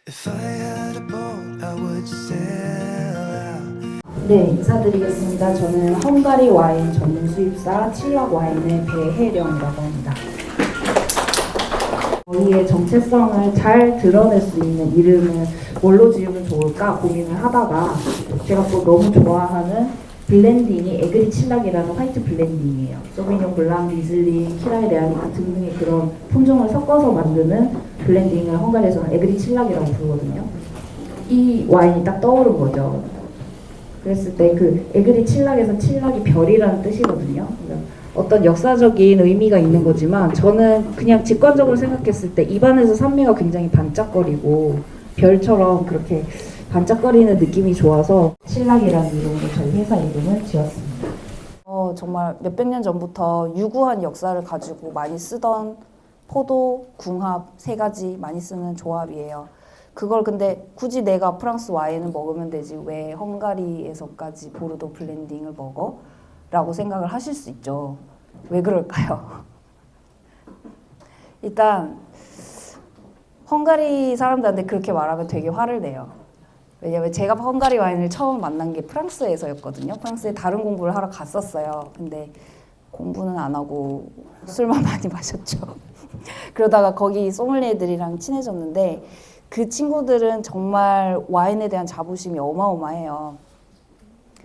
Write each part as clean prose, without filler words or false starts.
If I had a boat, I would sail out. 네, 인사드리겠습니다. 저는 헝가리 와인 전문 수입사 칠락 와인의 배혜령이라고 합니다. 저희의 정체성을 잘 드러낼 수 있는 이름을 뭘로 지으면 좋을까 고민을 하다가 제가 또 너무 좋아하는 블렌딩이 에그리 칠락이라는 화이트 블렌딩이에요. 소비뇽 블랑, 리슬링, 키라이 레아니카 등등의 그런 품종을 섞어서 만드는 블렌딩을 헝가리에서는 에그리 칠락이라고 부르거든요. 이 와인이 딱 떠오른 거죠. 그랬을 때 그 에그리 칠락에서 칠락이 별이라는 뜻이거든요. 어떤 역사적인 의미가 있는 거지만 저는 그냥 직관적으로 생각했을 때 입안에서 산미가 굉장히 반짝거리고 별처럼 그렇게 반짝거리는 느낌이 좋아서 칠락이라는 이름으로 저희 회사 이름을 지었습니다. 정말 몇백 년 전부터 유구한 역사를 가지고 많이 쓰던 포도, 궁합 세 가지 많이 쓰는 조합이에요. 그걸 근데 굳이 내가 프랑스 와인을 먹으면 되지 왜 헝가리에서까지 보르도 블렌딩을 먹어? 라고 생각을 하실 수 있죠. 왜 그럴까요? 일단 헝가리 사람들한테 그렇게 말하면 되게 화를 내요. 왜냐면 제가 헝가리 와인을 처음 만난 게 프랑스에서였거든요. 프랑스에 다른 공부를 하러 갔었어요. 근데 공부는 안 하고 술만 많이 마셨죠. 그러다가 거기 소믈리에들이랑 친해졌는데 그 친구들은 정말 와인에 대한 자부심이 어마어마해요.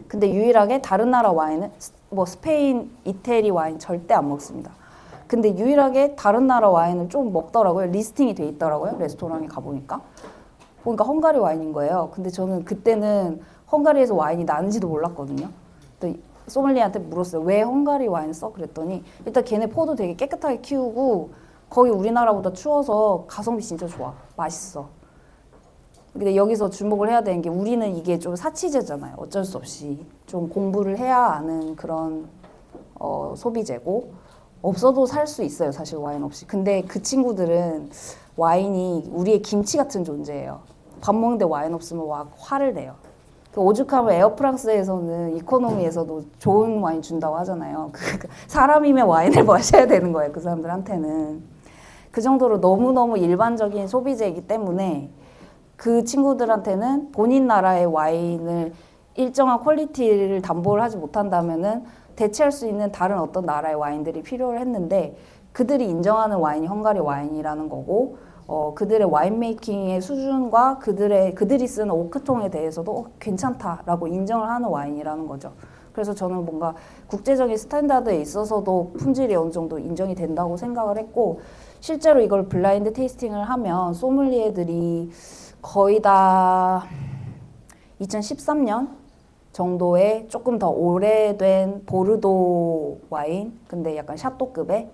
근데 유일하게 다른 나라 와인은 뭐 스페인, 이태리 와인 절대 안 먹습니다. 근데 유일하게 다른 나라 와인을 좀 먹더라고요. 리스팅이 돼 있더라고요. 레스토랑에 가보니까. 보니까 헝가리 와인인 거예요. 근데 저는 그때는 헝가리에서 와인이 나는지도 몰랐거든요. 또 소믈리에한테 물었어요. 왜 헝가리 와인 써? 그랬더니 일단 걔네 포도 되게 깨끗하게 키우고 거기 우리나라보다 추워서 가성비 진짜 좋아. 맛있어. 근데 여기서 주목을 해야 되는 게 우리는 이게 좀 사치제잖아요. 어쩔 수 없이. 좀 공부를 해야 아는 그런 소비재고 없어도 살 수 있어요. 사실 와인 없이. 근데 그 친구들은 와인이 우리의 김치 같은 존재예요. 밥 먹는데 와인 없으면 화를 내요. 그 오죽하면 에어프랑스에서는 이코노미에서도 좋은 와인 준다고 하잖아요. 사람이면 와인을 마셔야 되는 거예요. 그 사람들한테는. 그 정도로 너무너무 일반적인 소비재이기 때문에 그 친구들한테는 본인 나라의 와인을 일정한 퀄리티를 담보를 하지 못한다면은 대체할 수 있는 다른 어떤 나라의 와인들이 필요를 했는데 그들이 인정하는 와인이 헝가리 와인이라는 거고 그들의 와인 메이킹의 수준과 그들이 쓰는 오크통에 대해서도 괜찮다라고 인정을 하는 와인이라는 거죠. 그래서 저는 뭔가 국제적인 스탠다드에 있어서도 품질이 어느 정도 인정이 된다고 생각을 했고 실제로 이걸 블라인드 테이스팅을 하면 소믈리에들이 거의 다 2013년 정도에 조금 더 오래된 보르도 와인, 근데 약간 샤또급의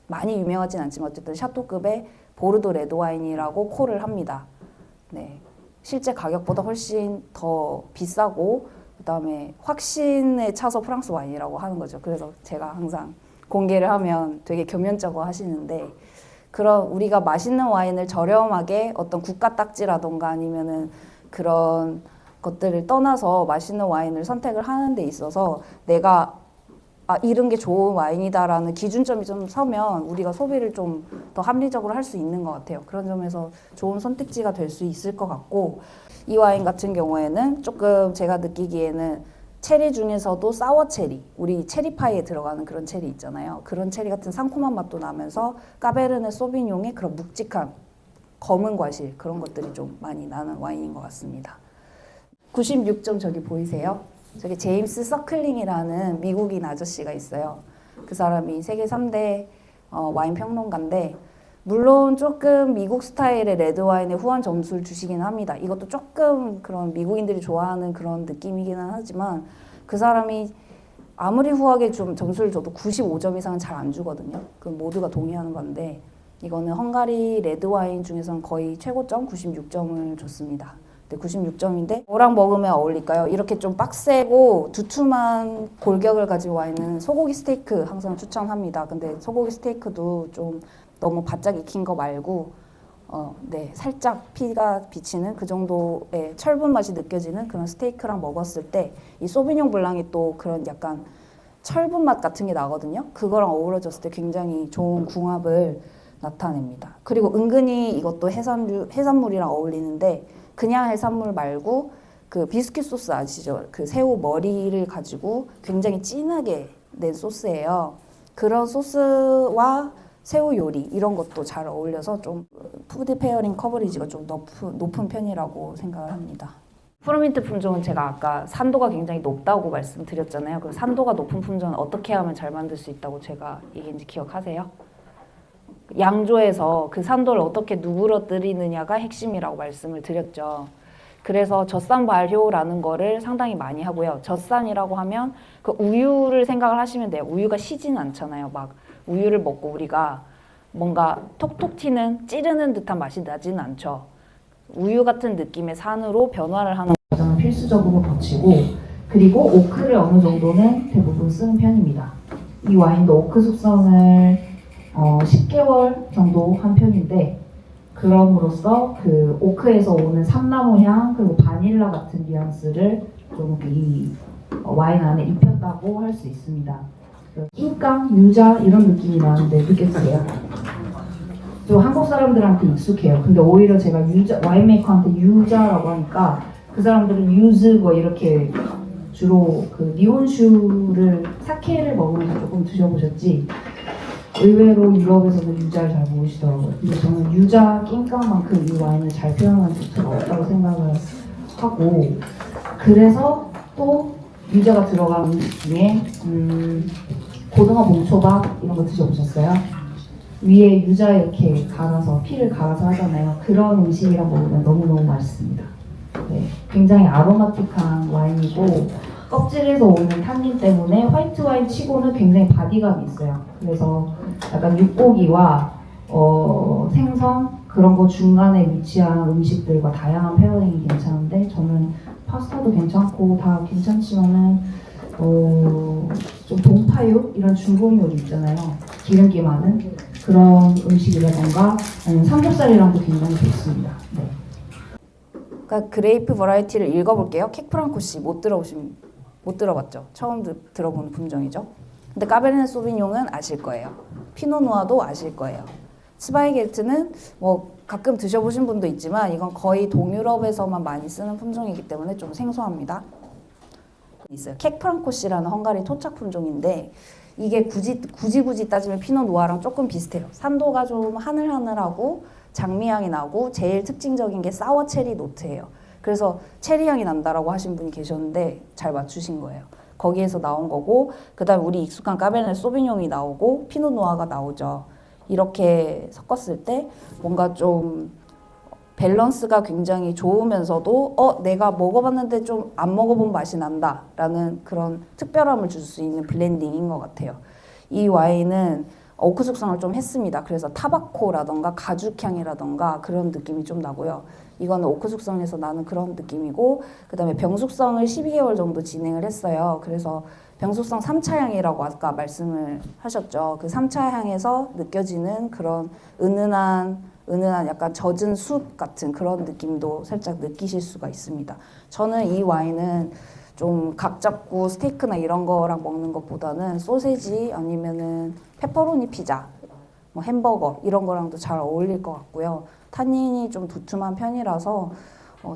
많이 유명하진 않지만 어쨌든 샤또급의 보르도 레드 와인이라고 콜을 합니다. 네, 실제 가격보다 훨씬 더 비싸고 그다음에 확신에 차서 프랑스 와인이라고 하는 거죠. 그래서 제가 항상 공개를 하면 되게 겸연쩍어 하시는데 그런 우리가 맛있는 와인을 저렴하게 어떤 국가 딱지라던가 아니면은 그런 것들을 떠나서 맛있는 와인을 선택을 하는 데 있어서 내가 이런 게 좋은 와인이다라는 기준점이 좀 서면 우리가 소비를 좀 더 합리적으로 할 수 있는 것 같아요. 그런 점에서 좋은 선택지가 될 수 있을 것 같고 이 와인 같은 경우에는 조금 제가 느끼기에는 체리 중에서도 사워 체리, 우리 체리파이에 들어가는 그런 체리 있잖아요. 그런 체리 같은 상콤한 맛도 나면서 까베르네 소비뇽의 그런 묵직한 검은 과실 그런 것들이 좀 많이 나는 와인인 것 같습니다. 96점 저기 보이세요? 저기 제임스 서클링이라는 미국인 아저씨가 있어요. 그 사람이 세계 3대 와인 평론가인데 물론 조금 미국 스타일의 레드 와인에 후한 점수를 주시긴 합니다. 이것도 조금 그런 미국인들이 좋아하는 그런 느낌이기는 하지만 그 사람이 아무리 후하게 좀 점수를 줘도 95점 이상은 잘 안 주거든요. 그 모두가 동의하는 건데 이거는 헝가리 레드 와인 중에서는 거의 최고점 96점을 줬습니다. 96점인데 뭐랑 먹으면 어울릴까요? 이렇게 좀 빡세고 두툼한 골격을 가진 와인은 소고기 스테이크 항상 추천합니다. 근데 소고기 스테이크도 좀 너무 바짝 익힌 거 말고 네, 살짝 피가 비치는 그 정도의 철분 맛이 느껴지는 그런 스테이크랑 먹었을 때 이 소비뇽 블랑이 또 그런 약간 철분 맛 같은 게 나거든요. 그거랑 어우러졌을 때 굉장히 좋은 궁합을 나타냅니다. 그리고 은근히 이것도 해산물이랑 어울리는데 그냥 해산물 말고 그 비스킷 소스 아시죠? 그 새우 머리를 가지고 굉장히 진하게 낸 소스예요. 그런 소스와 새우 요리 이런 것도 잘 어울려서 좀 푸드 페어링 커버리지가 좀 높은 편이라고 생각을 합니다. 프로민트 품종은 제가 아까 산도가 굉장히 높다고 말씀드렸잖아요. 그 산도가 높은 품종은 어떻게 하면 잘 만들 수 있다고 제가 얘기했는지 기억하세요? 양조에서 그 산도를 어떻게 누그러뜨리느냐가 핵심이라고 말씀을 드렸죠. 그래서 젖산 발효라는 거를 상당히 많이 하고요. 젖산이라고 하면 그 우유를 생각을 하시면 돼요. 우유가 시진 않잖아요. 막 우유를 먹고 우리가 뭔가 톡톡 튀는 찌르는 듯한 맛이 나지는 않죠. 우유 같은 느낌의 산으로 변화를 하는 과정을 필수적으로 거치고 그리고 오크를 어느 정도는 대부분 쓰는 편입니다. 이 와인도 오크 숙성을 10개월 정도 한 편인데 그럼으로써 그 오크에서 오는 삼나무 향 그리고 바닐라 같은 뉘앙스를 좀 이 와인 안에 입혔다고 할 수 있습니다. 낑깡, 유자 이런 느낌이 나는데 느껴지세요? 좀 한국 사람들한테 익숙해요. 근데 오히려 제가 유자, 와인메이커한테 유자라고 하니까 그 사람들은 유즈 뭐 이렇게 주로 그 니혼슈를 사케를 먹으면서 조금 드셔보셨지 의외로 유럽에서는 유자를 잘 모르시더라고요. 근데 저는 유자 낑깡만큼 이 와인을 잘 표현한 조트가 없다고 생각을 하고 그래서 또 유자가 들어간 음식 중에 고등어 봉초밥 이런 거 드셔보셨어요? 위에 유자 이렇게 갈아서 피를 갈아서 하잖아요. 그런 음식이랑 먹으면 너무너무 맛있습니다. 네, 굉장히 아로마틱한 와인이고 껍질에서 오는 탄닌 때문에 화이트 와인 치고는 굉장히 바디감이 있어요. 그래서 약간 육고기와 생선 그런 거 중간에 위치한 음식들과 다양한 페어링이 괜찮은데 저는 파스타도 괜찮고 다 괜찮지만은 좀 동파육 이런 중국 요리 있잖아요. 기름기 많은 그런 음식이라던가 아니면 삼겹살이랑도 굉장히 좋습니다. 네. 그러니까 그레이프 버라이티를 읽어볼게요. 캑프랑코시 못 들어봤죠? 처음 들어보는 품종이죠. 근데 까베르네 소비뇽은 아실 거예요. 피노누아도 아실 거예요. 스바이겔트는 뭐 가끔 드셔보신 분도 있지만 이건 거의 동유럽에서만 많이 쓰는 품종이기 때문에 좀 생소합니다. 있어요. 캑프랑코시라는 헝가리 토착 품종인데 이게 굳이 따지면 피노누아랑 조금 비슷해요. 산도가 좀 하늘하늘하고 장미향이 나고 제일 특징적인 게 사워 체리 노트예요. 그래서 체리 향이 난다라고 하신 분이 계셨는데 잘 맞추신 거예요. 거기에서 나온 거고 그다음에 우리 익숙한 까베르네 소비뇽이 나오고 피노누아가 나오죠. 이렇게 섞었을 때 뭔가 좀 밸런스가 굉장히 좋으면서도 내가 먹어봤는데 좀 안 먹어본 맛이 난다라는 그런 특별함을 줄 수 있는 블렌딩인 것 같아요. 이 와인은 오크 숙성을 좀 했습니다. 그래서 타바코라던가 가죽향이라던가 그런 느낌이 좀 나고요. 이거는 오크 숙성에서 나는 그런 느낌이고 그 다음에 병숙성을 12개월 정도 진행을 했어요. 그래서 병숙성 3차 향이라고 아까 말씀을 하셨죠. 그 3차 향에서 느껴지는 그런 은은한 약간 젖은 숲 같은 그런 느낌도 살짝 느끼실 수가 있습니다. 저는 이 와인은 좀 각 잡고 스테이크나 이런 거랑 먹는 것보다는 소세지 아니면은 페퍼로니 피자, 뭐 햄버거 이런 거랑도 잘 어울릴 것 같고요. 탄닌이 좀 두툼한 편이라서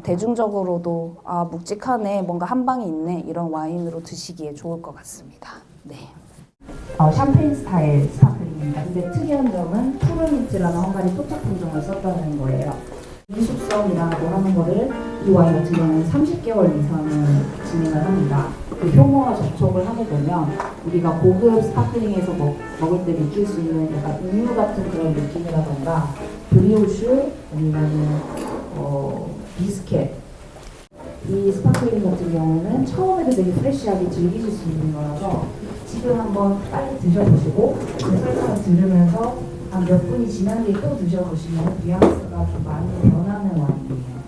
대중적으로도 묵직하네, 뭔가 한 방이 있네 이런 와인으로 드시기에 좋을 것 같습니다. 네. 샴페인 스타일 스파클링입니다. 근데 특이한 점은 푸르미츠라는 헝가리 토착 품종을 썼다는 거예요. 미숙성이라고 하는 거를 이 와인 같은 경우는 30개월 이상을 진행을 합니다. 그 효모와 접촉을 하게 되면 우리가 고급 스파클링에서 먹을 때 느낄 수 있는 약간 우유 같은 그런 느낌이라던가 브리오슈 아니면은 비스켓 이 스파클링 같은 경우는 처음에도 되게 프레시하게 즐기실 수 있는 거라서 지금 한번 빨리 드셔보시고 설명을 들으면서 한 몇 분이 지난 뒤에 또 드셔보시면 뉘앙스가 좀 많이 변하는 와인이에요.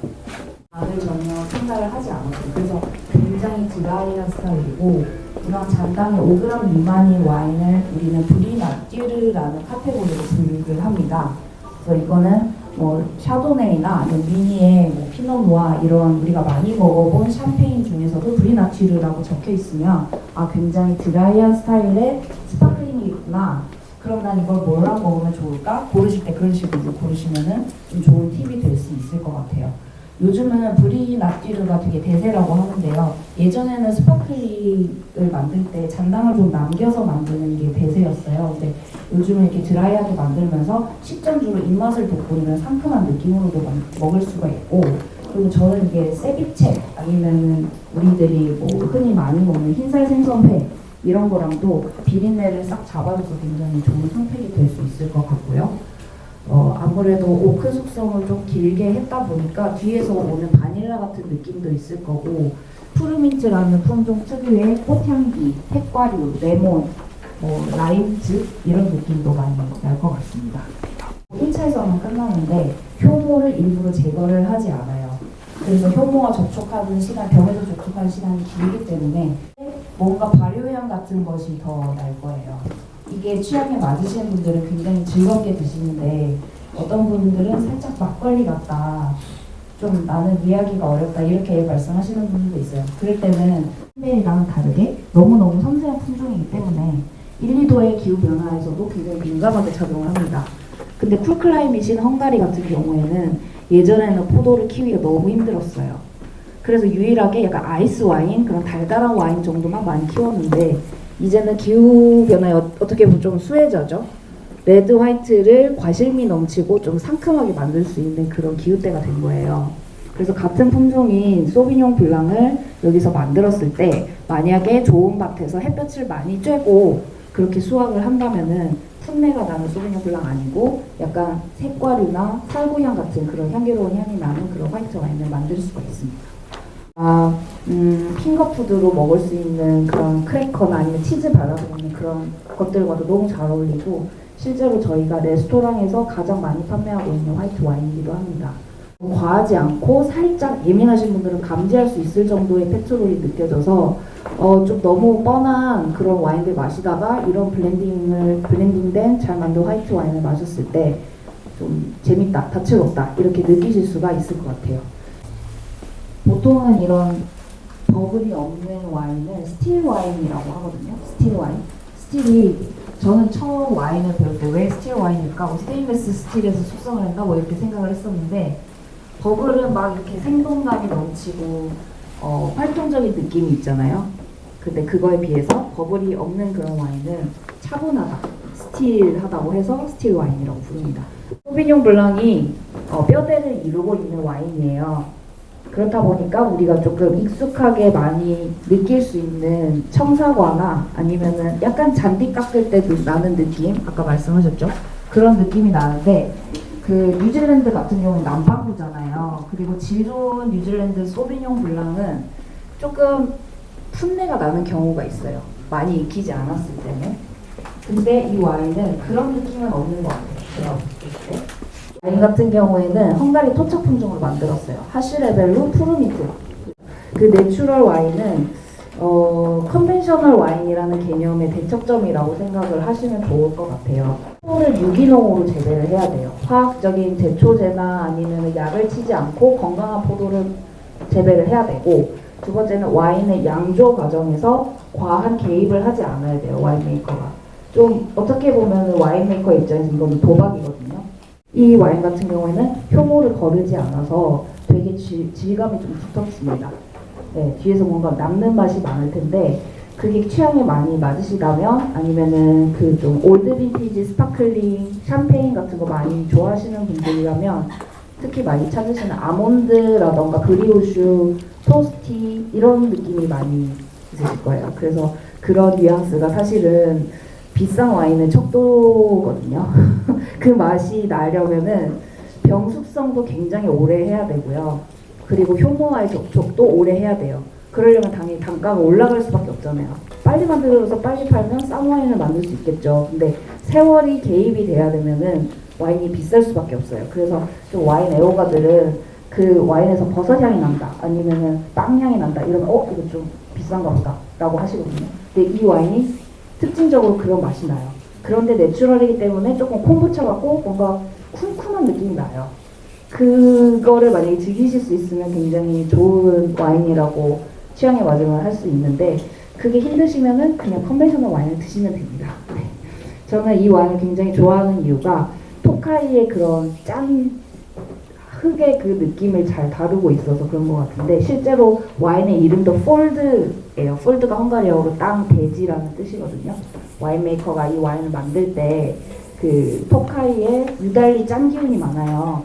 맛을 전혀 생각을 하지 않았어요. 그래서 굉장히 드라이한 스타일이고 이런 잔당의 5g 미만인 와인을 우리는 브리나띠르라는 카테고리로 분류를 합니다. 그래서 이거는 뭐 샤도네이나 아니면 미니의 뭐 피노누아 이런 우리가 많이 먹어본 샴페인 중에서도 브리나티르라고 적혀 있으면 굉장히 드라이한 스타일의 스파클링이 있구나 그럼 난 이걸 뭐랑 먹으면 좋을까? 고르실 때 그런 식으로 고르시면은 좀 좋은 팁이 될 수 있을 것 같아요. 요즘은 브리 나띠르가 되게 대세라고 하는데요. 예전에는 스파클링을 만들 때 잔당을 좀 남겨서 만드는 게 대세였어요. 근데 요즘은 이렇게 드라이하게 만들면서 식전주로 입맛을 돋구는 상큼한 느낌으로도 먹을 수가 있고, 그리고 저는 이게 세비체 아니면 우리들이 뭐 흔히 많이 먹는 흰살 생선회 이런 거랑도 비린내를 싹 잡아줘서 굉장히 좋은 선택이 될 수 있을 것 같고요. 아무래도 오크 숙성을 좀 길게 했다 보니까 뒤에서 오는 바닐라 같은 느낌도 있을 거고, 푸르민트라는 품종 특유의 꽃향기, 핵과류, 레몬, 라임즙 이런 느낌도 많이 날 것 같습니다. 1차에서만 끝나는데 효모를 일부러 제거를 하지 않아요. 그래서 효모와 접촉하는 시간, 병에서 접촉하는 시간이 길기 때문에 뭔가 발효향 같은 것이 더 날 거예요. 이게 취향에 맞으시는 분들은 굉장히 즐겁게 드시는데 어떤 분들은 살짝 막걸리 같다, 좀 나는 이해하기가 어렵다 이렇게 말씀하시는 분들도 있어요. 그럴 때는 흰멜이랑 다르게 너무너무 섬세한 품종이기 때문에 1, 2도의 기후변화에서도 굉장히 민감하게 작용을 합니다. 근데 쿨클라이밋인 헝가리 같은 경우에는 예전에는 포도를 키우기가 너무 힘들었어요. 그래서 유일하게 약간 아이스 와인, 그런 달달한 와인 정도만 많이 키웠는데 이제는 기후변화에 어떻게 보면 좀 수혜자죠. 레드 화이트를 과실미 넘치고 좀 상큼하게 만들 수 있는 그런 기후대가 된 거예요. 그래서 같은 품종인 소비뇽 블랑을 여기서 만들었을 때 만약에 좋은 밭에서 햇볕을 많이 쬐고 그렇게 수확을 한다면은 풋내가 나는 소비뇽 블랑 아니고 약간 색과류나 살구향 같은 그런 향기로운 향이 나는 그런 화이트 와인을 만들 수가 있습니다. 핑거푸드로 먹을 수 있는 그런 크래커나 아니면 치즈 발라서 먹는 그런 것들과도 너무 잘 어울리고, 실제로 저희가 레스토랑에서 가장 많이 판매하고 있는 화이트 와인이기도 합니다. 과하지 않고 살짝 예민하신 분들은 감지할 수 있을 정도의 페트롤이 느껴져서 좀 너무 뻔한 그런 와인들 마시다가 이런 블렌딩된 잘 만든 화이트 와인을 마셨을 때 좀 재밌다, 다채롭다 이렇게 느끼실 수가 있을 것 같아요. 보통은 이런 버블이 없는 와인을 스틸 와인이라고 하거든요. 스틸 와인. 스틸이 저는 처음 와인을 배울 때 왜 스틸 와인일까? 스테인레스 스틸에서 숙성을 했나? 뭐 이렇게 생각을 했었는데, 버블은 막 이렇게 생동감이 넘치고 활동적인 느낌이 있잖아요. 근데 그거에 비해서 버블이 없는 그런 와인은 차분하다, 스틸하다고 해서 스틸 와인이라고 부릅니다. 소비뇽 블랑이 뼈대를 이루고 있는 와인이에요. 그렇다 보니까 우리가 조금 익숙하게 많이 느낄 수 있는 청사과나 아니면은 약간 잔디 깎을 때 나는 느낌, 아까 말씀하셨죠? 그런 느낌이 나는데, 그 뉴질랜드 같은 경우는 남반구잖아요. 그리고 질 좋은 뉴질랜드 소비뇽 블랑은 조금 풋내가 나는 경우가 있어요. 많이 익히지 않았을 때는. 근데 이 와인은 그런 느낌은 없는 것 같아요. 제가 볼 때. 와인 같은 경우에는 헝가리 토착 품종으로 만들었어요. 하슈레벨로 푸르미트. 그 내추럴 와인은 컨벤셔널 와인이라는 개념의 대척점이라고 생각을 하시면 좋을 것 같아요. 포도를 유기농으로 재배를 해야 돼요. 화학적인 제초제나 아니면 약을 치지 않고 건강한 포도를 재배를 해야 되고, 두 번째는 와인의 양조 과정에서 과한 개입을 하지 않아야 돼요. 와인메이커가. 좀 어떻게 보면 와인메이커 입장에서 이거는 도박이거든요. 이 와인 같은 경우에는 효모를 거르지 않아서 되게 질감이 좀 두텁습니다. 네, 뒤에서 뭔가 남는 맛이 많을 텐데, 그게 취향에 많이 맞으시다면, 아니면은 그 좀 올드 빈티지 스파클링 샴페인 같은 거 많이 좋아하시는 분들이라면 특히 많이 찾으시는 아몬드라던가 브리오슈, 토스티 이런 느낌이 많이 있으실 거예요. 그래서 그런 뉘앙스가 사실은 비싼 와인의 척도거든요. 그 맛이 나려면은 병숙성도 굉장히 오래 해야 되고요. 그리고 효모와의 접촉도 오래 해야 돼요. 그러려면 당연히 단가가 올라갈 수밖에 없잖아요. 빨리 만들어서 빨리 팔면 싼 와인을 만들 수 있겠죠. 근데 세월이 개입이 돼야 되면은 와인이 비쌀 수밖에 없어요. 그래서 좀 와인 애호가들은 그 와인에서 버섯 향이 난다, 아니면은 빵 향이 난다 이러면 이거 좀 비싼가 보다 라고 하시거든요. 근데 이 와인이 특징적으로 그런 맛이 나요. 그런데 내추럴이기 때문에 조금 콤부차 같고 뭔가 쿰쿰한 느낌이 나요. 그거를 만약에 즐기실 수 있으면 굉장히 좋은 와인이라고 취향에 맞으면 할 수 있는데, 그게 힘드시면은 그냥 컨벤셔널 와인을 드시면 됩니다. 네. 저는 이 와인을 굉장히 좋아하는 이유가 토카이의 그런 짠 흙의 그 느낌을 잘 다루고 있어서 그런 것 같은데, 실제로 와인의 이름도 폴드예요. 폴드가 헝가리어로 땅, 대지라는 뜻이거든요. 와인메이커가 이 와인을 만들 때 그 토카이에 유달리 짠 기운이 많아요.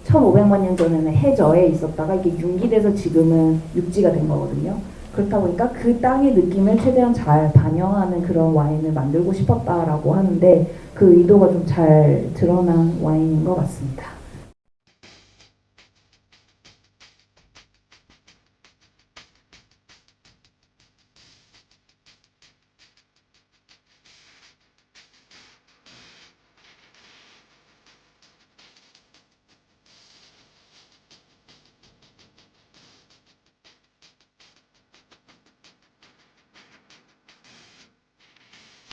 1500만 년 전에는 해저에 있었다가 이게 융기돼서 지금은 육지가 된 거거든요. 그렇다 보니까 그 땅의 느낌을 최대한 잘 반영하는 그런 와인을 만들고 싶었다라고 하는데, 그 의도가 좀 잘 드러난 와인인 것 같습니다.